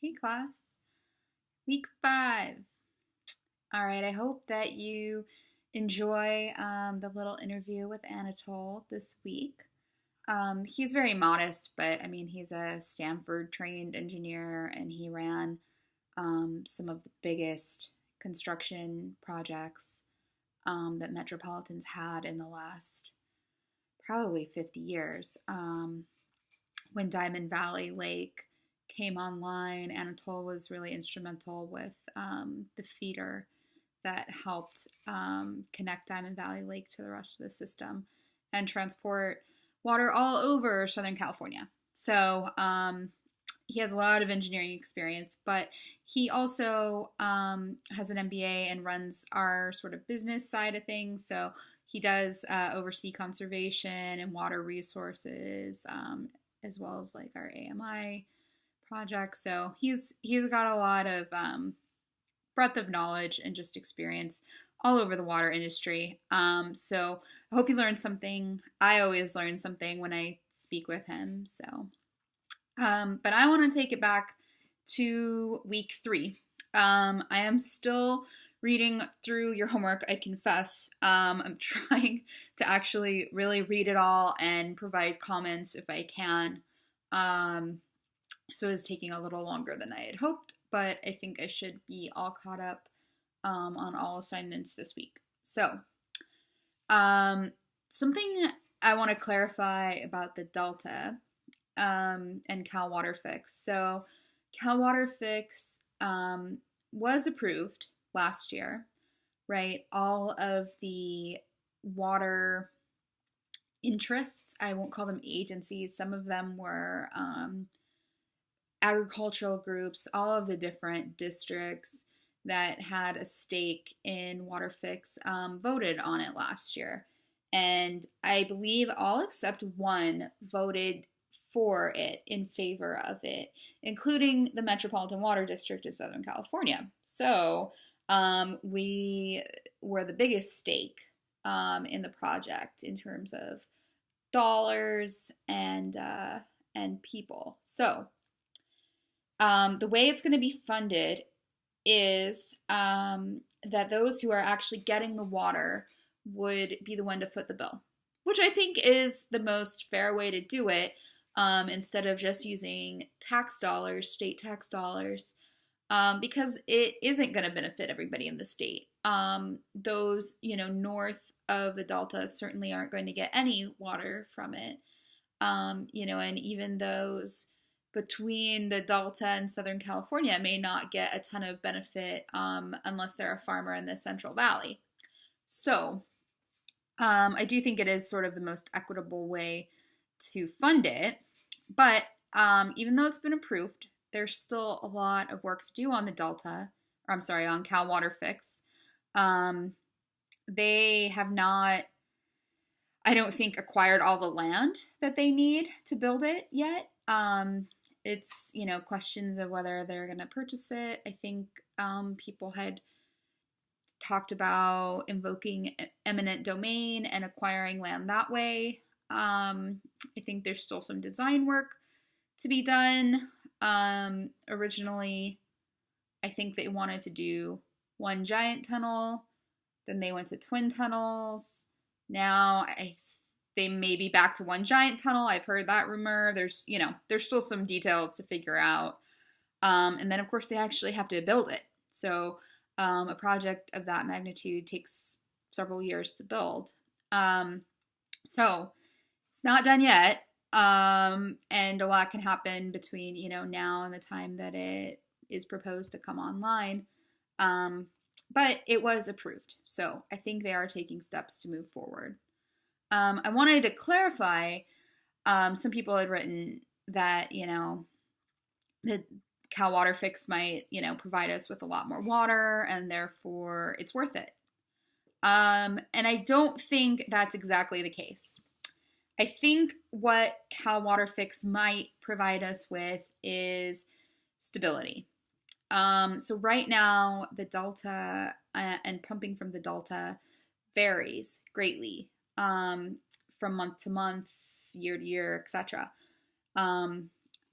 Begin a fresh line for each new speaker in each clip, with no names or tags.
Hey class, week 5. All right, I hope that you enjoy the little interview with Anatole this week. He's very modest, but I mean, he's a Stanford trained engineer and he ran some of the biggest construction projects that Metropolitan's had in the last probably 50 years. When Diamond Valley Lake came online, Anatole was really instrumental with the feeder that helped connect Diamond Valley Lake to the rest of the system and transport water all over Southern California. So he has a lot of engineering experience, but he also has an MBA and runs our sort of business side of things. So he does oversee conservation and water resources, as well as like our AMI project. So he's got a lot of breadth of knowledge and just experience all over the water industry. So I hope you learned something. I always learn something when I speak with him. So, but I want to take it back to week 3. I am still reading through your homework, I confess. I'm trying to actually really read it all and provide comments if I can. So it's taking a little longer than I had hoped, but I think I should be all caught up on all assignments this week. So, something I want to clarify about the Delta and Cal Water Fix. So, Cal Water Fix was approved last year, right? All of the water interests, I won't call them agencies, some of them were agricultural groups, all of the different districts that had a stake in WaterFix voted on it last year. And I believe all except one voted for it, in favor of it, including the Metropolitan Water District of Southern California. So we were the biggest stake in the project in terms of dollars and people. So the way it's going to be funded is that those who are actually getting the water would be the one to foot the bill, which I think is the most fair way to do it, instead of just using tax dollars, state tax dollars, because it isn't going to benefit everybody in the state. Those, north of the Delta certainly aren't going to get any water from it, and even those between the Delta and Southern California may not get a ton of benefit unless they're a farmer in the Central Valley. So I do think it is sort of the most equitable way to fund it. But even though it's been approved, there's still a lot of work to do on the Delta, or I'm sorry, on Cal Water Fix. They have not, I don't think, acquired all the land that they need to build it yet. It's, questions of whether they're going to purchase it. I think people had talked about invoking eminent domain and acquiring land that way. I think there's still some design work to be done. Originally, I think they wanted to do one giant tunnel, then they went to twin tunnels. Now they may be back to one giant tunnel. I've heard that rumor. There's still some details to figure out. And then, of course, they actually have to build it. So a project of that magnitude takes several years to build. So it's not done yet. And a lot can happen between, now and the time that it is proposed to come online. But it was approved. So I think they are taking steps to move forward. I wanted to clarify, some people had written that, the Cal Water Fix might, provide us with a lot more water and therefore it's worth it. And I don't think that's exactly the case. I think what Cal Water Fix might provide us with is stability. So right now, the Delta and pumping from the Delta varies greatly from month to month, year to year, etc.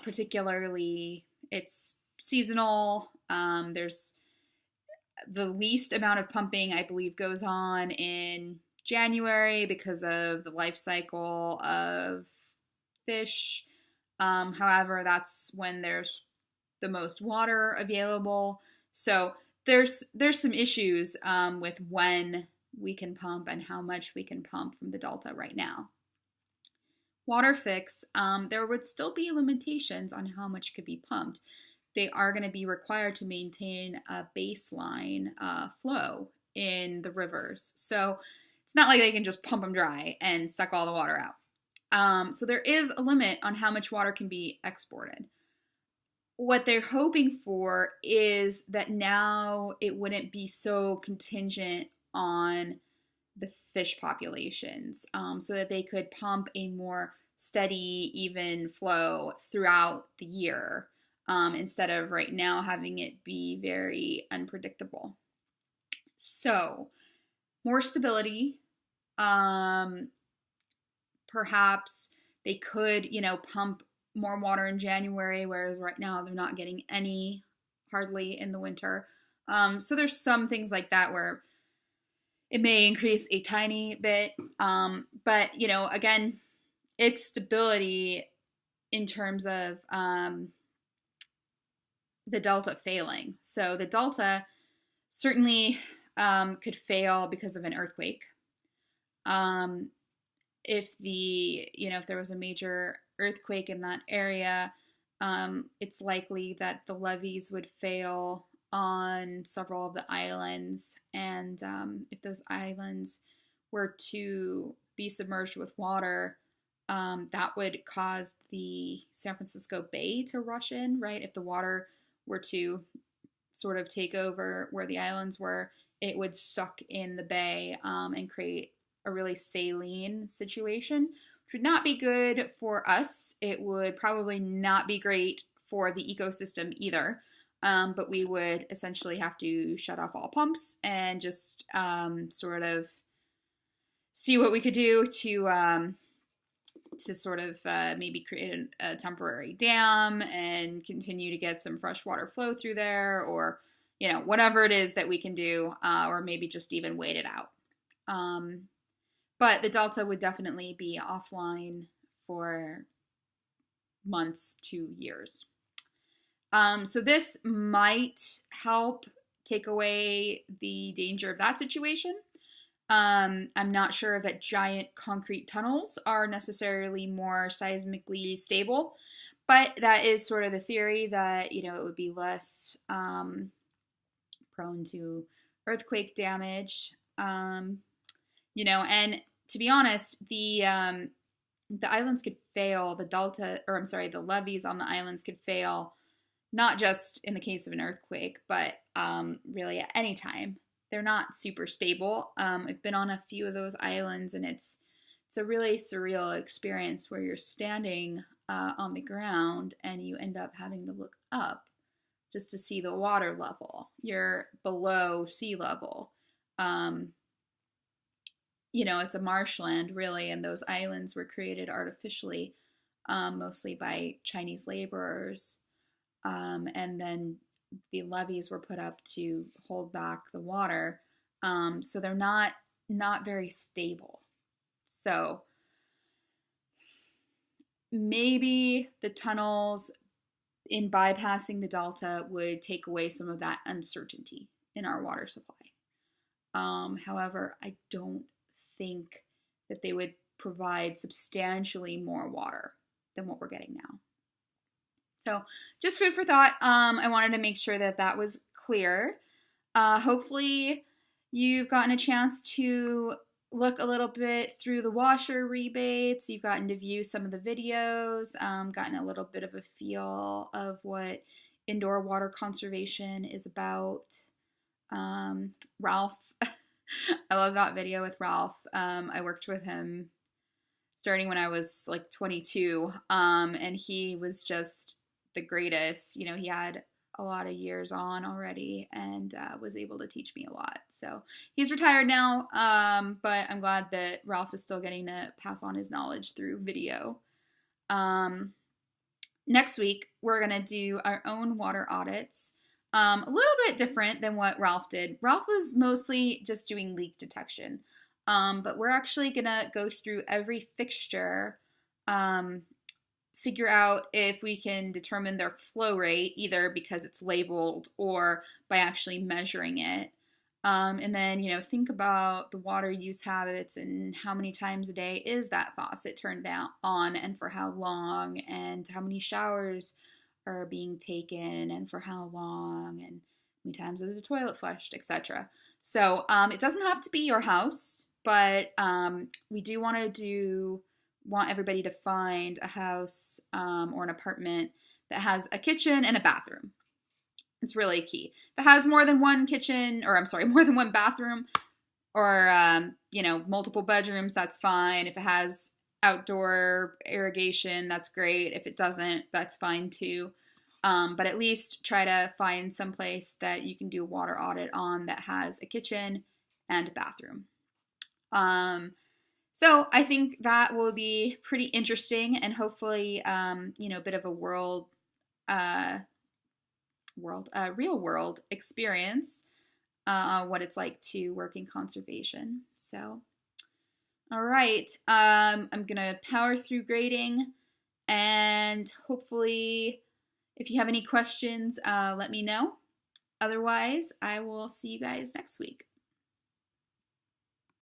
Particularly, it's seasonal. There's the least amount of pumping, I believe, goes on in January because of the life cycle of fish. However, that's when there's the most water available. So there's some issues with when we can pump and how much we can pump from the Delta right now. Waterfix, there would still be limitations on how much could be pumped. They are going to be required to maintain a baseline flow in the rivers. So it's not like they can just pump them dry and suck all the water out. So there is a limit on how much water can be exported. What they're hoping for is that now it wouldn't be so contingent on the fish populations, so that they could pump a more steady, even flow throughout the year, instead of right now having it be very unpredictable. So more stability. Perhaps they could, pump more water in January, whereas right now they're not getting any hardly in the winter. So there's some things like that where it may increase a tiny bit. But, again, it's stability in terms of the Delta failing. So the Delta certainly could fail because of an earthquake. If there was a major earthquake in that area, it's likely that the levees would fail on several of the islands, and if those islands were to be submerged with water, that would cause the San Francisco Bay to rush in, right? If the water were to sort of take over where the islands were, it would suck in the bay and create a really saline situation, which would not be good for us. It would probably not be great for the ecosystem either. But we would essentially have to shut off all pumps and just sort of see what we could do to sort of maybe create a temporary dam and continue to get some fresh water flow through there, or whatever it is that we can do, or maybe just even wait it out. But the Delta would definitely be offline for months to years. So this might help take away the danger of that situation. I'm not sure that giant concrete tunnels are necessarily more seismically stable, but that is sort of the theory that, it would be less prone to earthquake damage. And to be honest, the islands could fail, the levees on the islands could fail, not just in the case of an earthquake, but really at any time. They're not super stable. I've been on a few of those islands, and it's a really surreal experience where you're standing on the ground and you end up having to look up just to see the water level. You're below sea level. It's a marshland, really, and those islands were created artificially, mostly by Chinese laborers. And then the levees were put up to hold back the water. So they're not very stable. So maybe the tunnels in bypassing the Delta would take away some of that uncertainty in our water supply. However, I don't think that they would provide substantially more water than what we're getting now. So just food for thought. I wanted to make sure that was clear. Hopefully you've gotten a chance to look a little bit through the washer rebates. You've gotten to view some of the videos, gotten a little bit of a feel of what indoor water conservation is about. Ralph, I love that video with Ralph. I worked with him starting when I was like 22, and he was just the greatest. He had a lot of years on already and was able to teach me a lot. So he's retired now, but I'm glad that Ralph is still getting to pass on his knowledge through video. next week, we're going to do our own water audits. A little bit different than what Ralph did. Ralph was mostly just doing leak detection. But we're actually going to go through every fixture, figure out if we can determine their flow rate, either because it's labeled or by actually measuring it. And then, think about the water use habits and how many times a day is that faucet turned on and for how long, and how many showers are being taken and for how long, and how many times is the toilet flushed, etc. So it doesn't have to be your house, but we do want everybody to find a house or an apartment that has a kitchen and a bathroom. It's really key. If it has more than one more than one bathroom, or multiple bedrooms, that's fine. If it has outdoor irrigation, that's great. If it doesn't, that's fine too. But at least try to find some place that you can do a water audit on that has a kitchen and a bathroom. So I think that will be pretty interesting, and hopefully, a bit of a real world experience, what it's like to work in conservation. So, all right, I'm gonna power through grading, and hopefully, if you have any questions, let me know. Otherwise, I will see you guys next week.